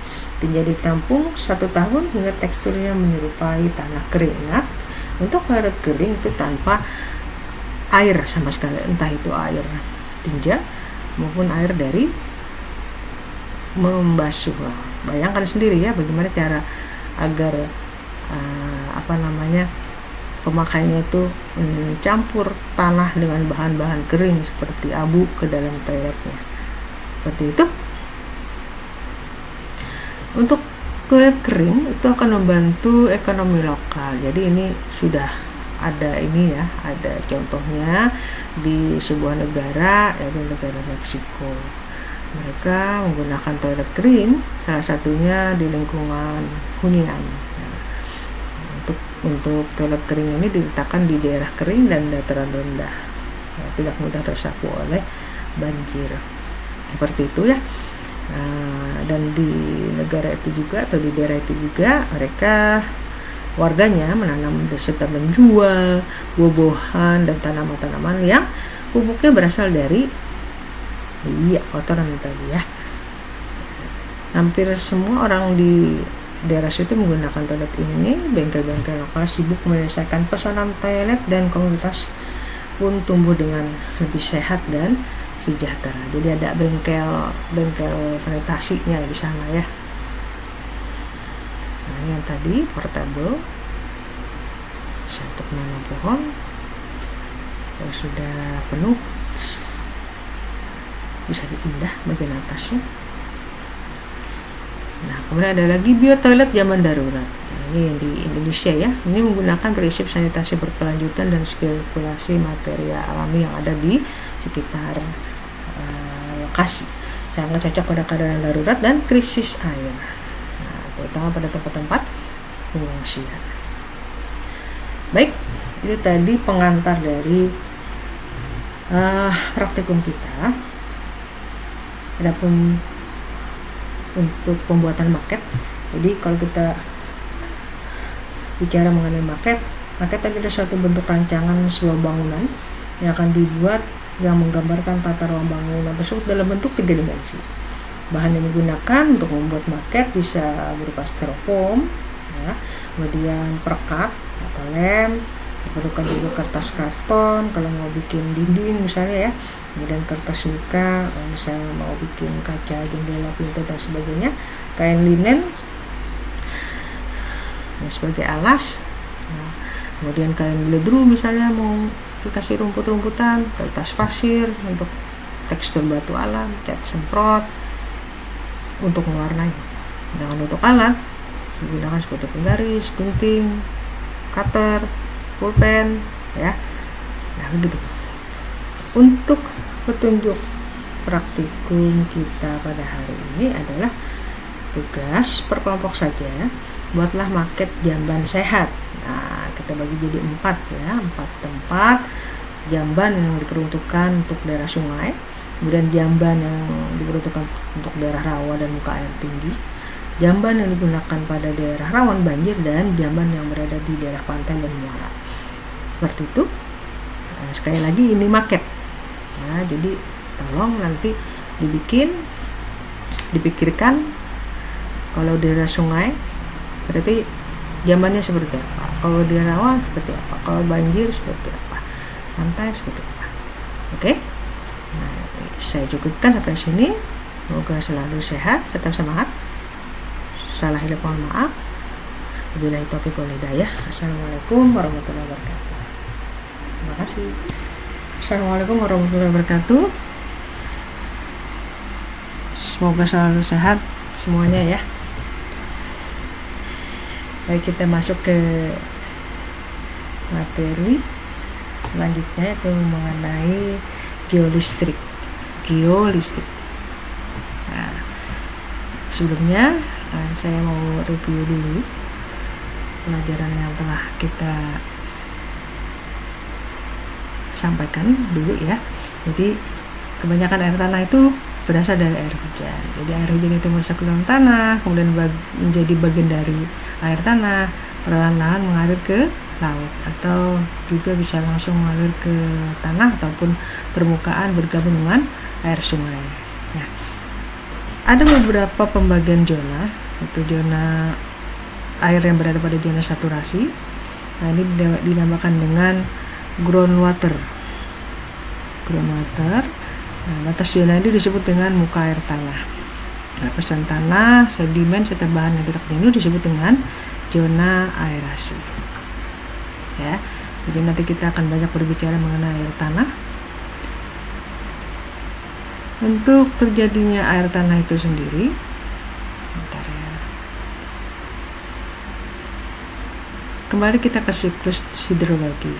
tinja ditampung 1 tahun hingga teksturnya menyerupai tanah kering. Nah, untuk toilet kering itu tanpa air sama sekali, entah itu air tinja maupun air dari membasuh. Bayangkan sendiri ya bagaimana cara agar pemakaiannya itu mencampur tanah dengan bahan-bahan kering seperti abu ke dalam toiletnya. Seperti itu. Untuk toilet kering itu akan membantu ekonomi lokal. Jadi ini sudah ada ada contohnya di sebuah negara, yaitu negara Meksiko. Mereka menggunakan toilet kering, salah satunya di lingkungan hunian. Nah, untuk toilet kering ini diletakkan di daerah kering dan dataran rendah, tidak mudah tersapu oleh banjir. Seperti itu ya. Dan di negara itu juga atau di daerah itu juga warganya menanam serta menjual buah-buahan dan tanaman-tanaman yang pupuknya berasal dari kotoran tadi ya. Hampir semua orang di daerah situ menggunakan toilet ini. Bengkel-bengkel lokal sibuk menyelesaikan pesanan toilet dan komunitas pun tumbuh dengan lebih sehat dan sejahtera. Jadi ada bengkel sanitasinya di sana ya. Nah, yang tadi portable untuk menanam pohon sudah penuh, bisa dipindah bagian atasnya. Nah, kemudian ada lagi biotoilet zaman darurat. Nah, ini yang di Indonesia ya. Ini menggunakan prinsip sanitasi berkelanjutan dan sirkulasi material alami yang ada di sekitar lokasi. Sangat cocok pada keadaan darurat dan krisis air. Nah, terutama pada tempat-tempat pengungsian. Baik, itu tadi pengantar dari praktikum kita. Adapun untuk pembuatan maket, jadi kalau kita bicara mengenai maket adalah satu bentuk rancangan sebuah bangunan yang akan dibuat yang menggambarkan tata ruang bangunan tersebut dalam bentuk 3 dimensi. Bahan yang digunakan untuk membuat maket bisa berupa styrofoam, ya, kemudian perekat atau lem, diperlukan juga kertas karton kalau mau bikin dinding misalnya ya, kemudian kertas muka, misalnya mau bikin kaca, jendela, pintu dan sebagainya, kain linen sebagai alas, nah, kemudian kain ledru misalnya mau dikasih rumput-rumputan, kertas pasir untuk tekstur batu alam, cat semprot untuk mewarnai. Dengan untuk alat digunakan seperti penggaris, gunting, cutter, pulpen ya. Nah, begitu. Untuk petunjuk praktikum kita pada hari ini adalah tugas per kelompok saja. Buatlah maket jamban sehat. Nah, kita bagi jadi 4 ya, 4 tempat jamban yang diperuntukkan untuk daerah sungai, kemudian jamban yang diperuntukkan untuk daerah rawa dan muka air tinggi, jamban yang digunakan pada daerah rawan banjir, dan jamban yang berada di daerah pantai dan muara. Seperti itu. Nah, sekali lagi ini maket. Nah, jadi tolong nanti dipikirkan kalau daerah sungai berarti jambannya seperti apa, kalau daerah rawa seperti apa, kalau banjir seperti apa, pantai seperti apa. Oke. Nah, saya cukupkan sampai sini. Semoga selalu sehat, tetap semangat. Salah hilaf mohon maaf. Wabillahi taufiq wal hidayah. Assalamualaikum warahmatullahi wabarakatuh. Terima kasih. Assalamualaikum warahmatullahi wabarakatuh. Semoga selalu sehat semuanya ya. Baik, kita masuk ke materi selanjutnya itu mengenai geolistrik. Nah, sebelumnya saya mau review dulu pelajaran yang telah kita sampaikan dulu ya. Jadi kebanyakan air tanah itu berasal dari air hujan. Jadi air hujan itu masuk ke dalam tanah, kemudian menjadi bagian dari air tanah, perlahan-lahan mengalir ke laut, atau juga bisa langsung mengalir ke tanah ataupun permukaan bergabung dengan air sungai. Nah, ada beberapa pembagian zona, itu zona air yang berada pada zona saturasi. Nah, ini dinamakan dengan groundwater. Nah, batas zona ini disebut dengan muka air tanah. Lapisan tanah, sedimen, serta bahan yang tidak jenuh disebut dengan zona aerasi. Ya, jadi nanti kita akan banyak berbicara mengenai air tanah. Untuk terjadinya air tanah itu sendiri, bentar ya. Kembali kita ke siklus hidrologi.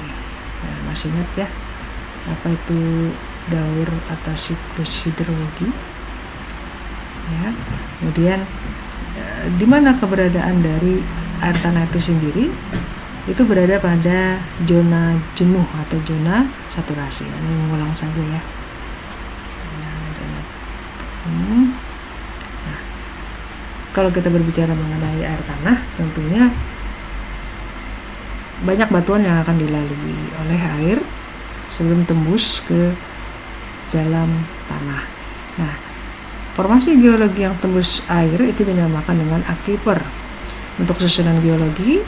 Nah, masih ingat ya apa itu daur atau siklus hidrologi? Ya, kemudian di mana keberadaan dari air tanah itu sendiri? Itu berada pada zona jenuh atau zona saturasi. Ini mengulang saja ya. Nah, kalau kita berbicara mengenai air tanah, tentunya banyak batuan yang akan dilalui oleh air sebelum tembus ke dalam tanah. Nah, formasi geologi yang tembus air itu dinamakan dengan aquifer. Untuk susunan geologi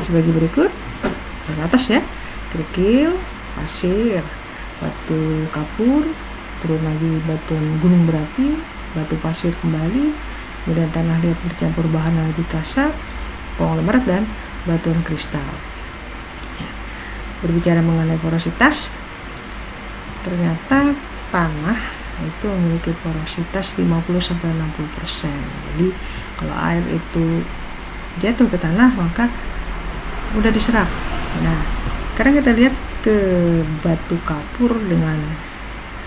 sebagai berikut. Dari atas ya, kerikil, pasir, batu kapur, turun lagi batuan gunung berapi, batu pasir kembali, kemudian tanah liat bercampur bahan yang lebih kasar, konglomerat, dan batuan kristal. Ya. Berbicara mengenai porositas, ternyata tanah itu memiliki porositas 50-60%. Jadi kalau air itu jatuh ke tanah maka mudah diserap. Nah, sekarang kita lihat ke batu kapur dengan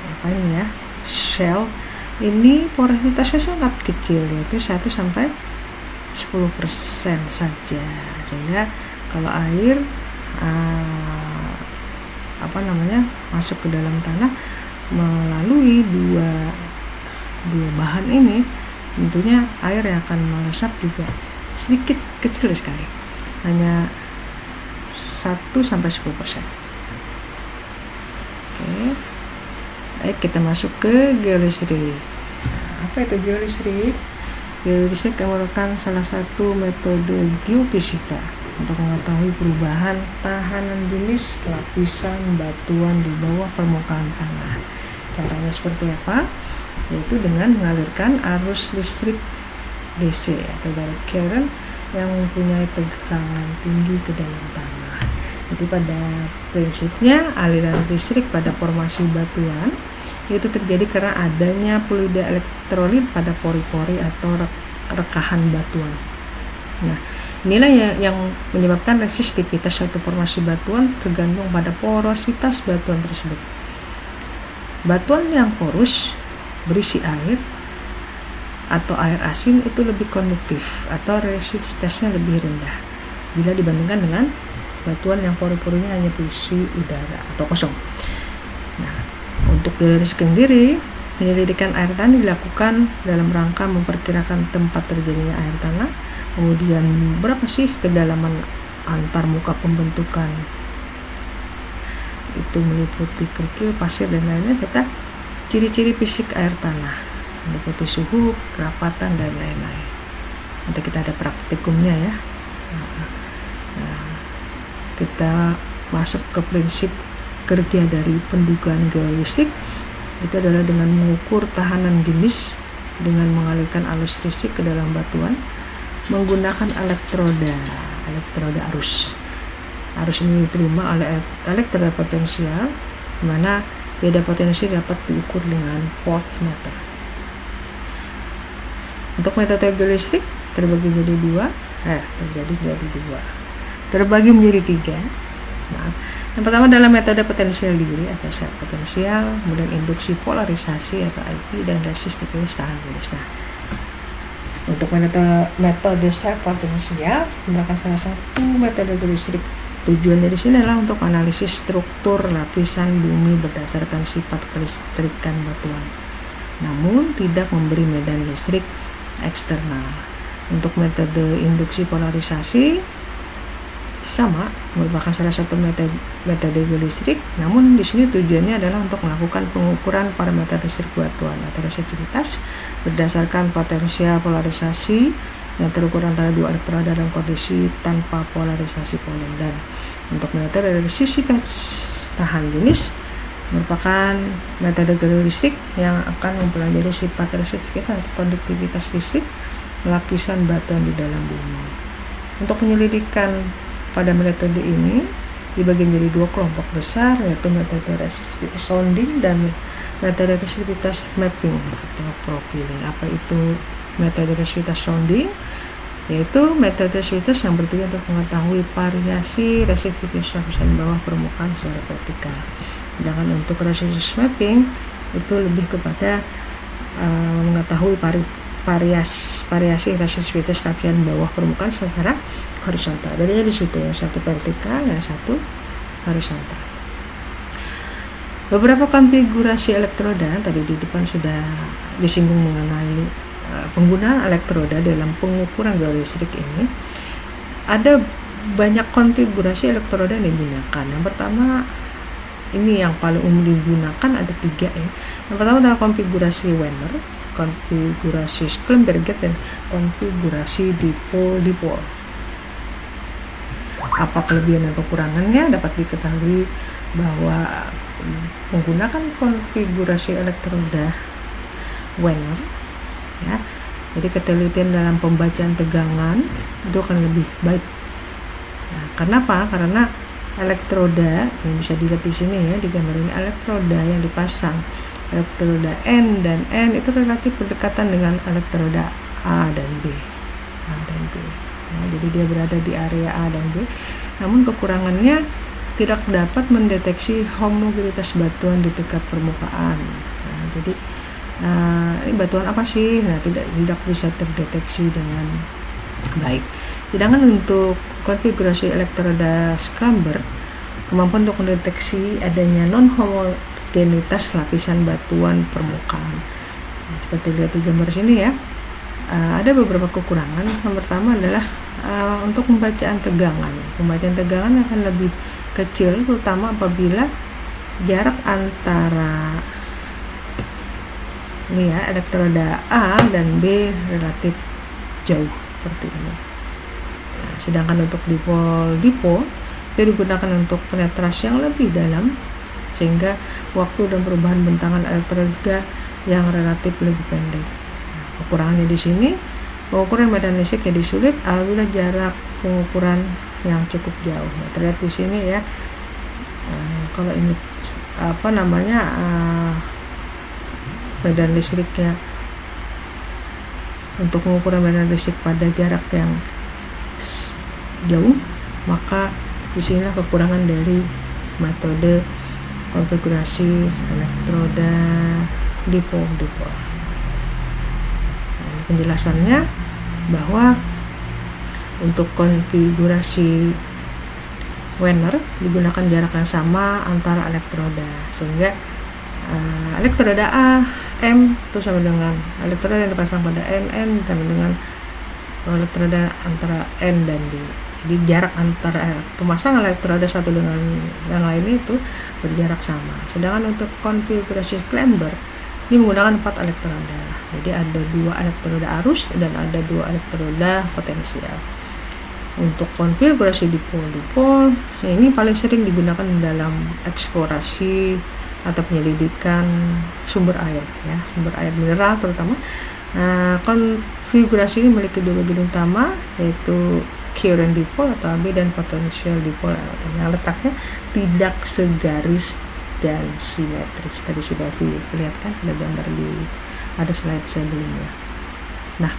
apa ini ya, shell. Ini porositasnya sangat kecil, yaitu 1-10% saja. Sehingga kalau air masuk ke dalam tanah melalui dua bahan ini, tentunya air yang akan meresap juga sedikit, kecil sekali, hanya 1-10%. Oke. Baik, kita masuk ke geolistrik. Apa itu geolistrik? Geolistrik merupakan salah satu metode geofisika untuk mengetahui perubahan tahanan jenis lapisan batuan di bawah permukaan tanah. Caranya seperti apa? Yaitu dengan mengalirkan arus listrik DC atau direct current yang mempunyai tegangan tinggi ke dalam tanah. Jadi pada prinsipnya aliran listrik pada formasi batuan itu terjadi karena adanya fluida elektrolit pada pori-pori atau rekahan batuan. Nah, inilah yang menyebabkan resistivitas suatu formasi batuan tergantung pada porositas batuan tersebut. Batuan yang porus berisi air atau air asin itu lebih konduktif atau resistivitasnya lebih rendah bila dibandingkan dengan batuan yang pori-porinya hanya berisi udara atau kosong. Nah, untuk geolistrik sendiri, penyelidikan air tanah dilakukan dalam rangka memperkirakan tempat terjadinya air tanah, kemudian berapa sih kedalaman antar muka pembentukan, itu meliputi kerikil, pasir, dan lainnya, serta ciri-ciri fisik air tanah, meliputi suhu, kerapatan, dan lain-lain. Nanti kita ada praktikumnya ya. Kita masuk ke prinsip kerja dari pendugaan geolistrik. Itu adalah dengan mengukur tahanan jenis dengan mengalirkan arus listrik ke dalam batuan menggunakan elektroda arus. Arus ini diterima oleh elektroda potensial, di mana beda potensi dapat diukur dengan voltmeter. Untuk metode geolistrik terbagi menjadi dua. Yang pertama adalah metode potensial diri atau self potensial, kemudian induksi polarisasi atau IP, dan resistivitas tahan jenis. Nah, untuk metode self potensial merupakan salah satu metode listrik. Tujuan dari sini adalah untuk analisis struktur lapisan bumi berdasarkan sifat kelistrikan batuan, namun tidak memberi medan listrik eksternal. Untuk metode induksi polarisasi sama, merupakan salah satu metode listrik, namun di sini tujuannya adalah untuk melakukan pengukuran parameter listrik batuan atau resistivitas berdasarkan potensial polarisasi yang terukur antara dua elektroda dalam kondisi tanpa polarisasi polen. Dan untuk metode resistivitas tahan jenis merupakan metode listrik yang akan mempelajari sifat resistivitas atau konduktivitas listrik lapisan batuan di dalam bumi. Untuk penyelidikan pada metode ini dibagi menjadi dua kelompok besar, yaitu metode resistivitas sounding dan metode resistivitas mapping atau profiling. Apa itu metode resistivitas sounding? Yaitu metode resistivitas yang bertujuan untuk mengetahui variasi resistivitas lapisan bawah permukaan secara vertikal. Sedangkan untuk resistivitas mapping itu lebih kepada mengetahui variasi resistivitas lapisan bawah permukaan secara horizontal. Bedanya di situ, yang satu vertikal, yang satu horizontal. Beberapa konfigurasi elektroda tadi di depan sudah disinggung mengenai penggunaan elektroda dalam pengukuran gaya listrik ini. Ada banyak konfigurasi elektroda yang digunakan. Yang pertama, ini yang paling umum digunakan, ada 3 ya. Yang pertama adalah konfigurasi Wiener, konfigurasi Schlumberger, dan konfigurasi dipole. Apa kelebihan dan kekurangannya? Dapat diketahui bahwa menggunakan konfigurasi elektroda Wiener, ya, jadi ketelitian dalam pembacaan tegangan itu akan lebih baik. Nah, kenapa? Karena elektroda yang bisa dilihat di sini ya, di gambar ini, elektroda yang dipasang, elektroda N dan N itu relatif berdekatan dengan elektroda A dan B. Nah, jadi dia berada di area A dan B. Namun kekurangannya tidak dapat mendeteksi homogenitas batuan di tingkat permukaan. Nah, jadi ini batuan apa sih? Nah, tidak bisa terdeteksi dengan baik. Sedangkan untuk konfigurasi elektroda Schlumberger, kemampuan untuk mendeteksi adanya non-homogenitas lapisan batuan permukaan. Nah, seperti lihat di gambar sini ya, ada beberapa kekurangan. Yang pertama adalah untuk pembacaan tegangan. Pembacaan tegangan akan lebih kecil, terutama apabila jarak antara ini ya, elektroda A dan B relatif jauh seperti ini. Nah, sedangkan untuk dipole itu digunakan untuk penetrasi yang lebih dalam, sehingga waktu dan perubahan bentangan elektroda yang relatif lebih pendek. Nah, kekurangannya di sini, pengukuran medan listrik jadi sulit apabila jarak pengukuran yang cukup jauh. Nah, terlihat di sini ya, kalau ini medan listriknya, untuk mengukur medan listrik pada jarak yang jauh, maka disinilah kekurangan dari metode konfigurasi elektroda dipole. Nah, penjelasannya bahwa untuk konfigurasi Wiener digunakan jarak yang sama antara elektroda, sehingga elektroda A M itu sama dengan elektroda yang dipasang pada N sama dengan elektroda antara N dan D. Jadi jarak antara pemasangan elektroda satu dengan yang lainnya itu berjarak sama. Sedangkan untuk konfigurasi Schlumberger ini menggunakan 4 elektroda. Jadi ada 2 elektroda arus dan ada 2 elektroda potensial. Untuk konfigurasi dipole ini paling sering digunakan dalam eksplorasi atau penyelidikan sumber air ya, sumber air mineral terutama. Nah, konfigurasi ini memiliki 2 bagian utama, yaitu current dipole atau AB dan potential dipole yang letaknya tidak segaris dan simetris. Tadi sudah diperlihatkan pada gambar ada slide sebelumnya. Nah,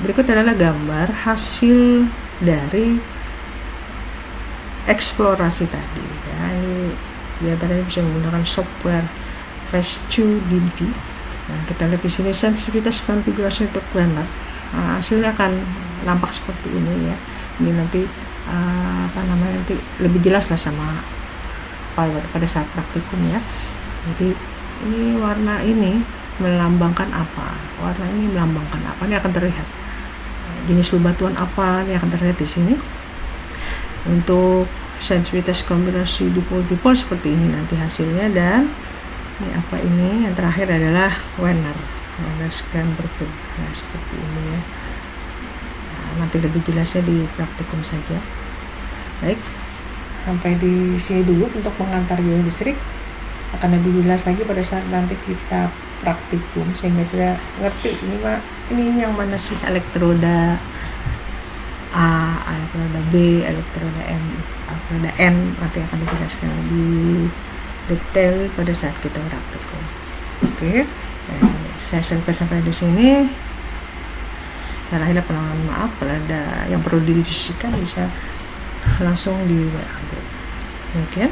berikut adalah gambar hasil dari eksplorasi tadi ya. Ini diantaranya bisa menggunakan software Flash2DV. Nah, kita lihat di sini sensitivitas konfigurasi untuk planner. Hasilnya akan nampak seperti ini ya. Ini nanti nanti lebih jelas lah sama pada saat praktikum ya. Jadi ini warna ini melambangkan apa, warna ini melambangkan apa, ini akan terlihat. Jenis bebatuan apa, ini akan terlihat di sini. Untuk sensitivitas kombinasi multiple seperti ini nanti hasilnya. Dan ini apa ini, yang terakhir adalah Werner scan berbentuk seperti ini ya. Nanti lebih jelasnya di praktikum saja. Baik, sampai di sini dulu untuk pengantar geolistrik. Akan lebih jelas lagi pada saat nanti kita praktikum, sehingga kita ngerti ini yang mana sih elektroda A, elektroda B, elektroda M, elektroda N. Nanti akan dijelaskan lebih detail pada saat kita praktikum. Oke, saya selesai sampai di sini. Saya lahirnya permohonan maaf. Kalau ada yang perlu didiskusikan bisa langsung di WA group. Mungkin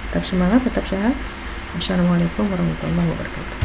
tetap semangat, tetap sehat. Wassalamualaikum warahmatullahi wabarakatuh.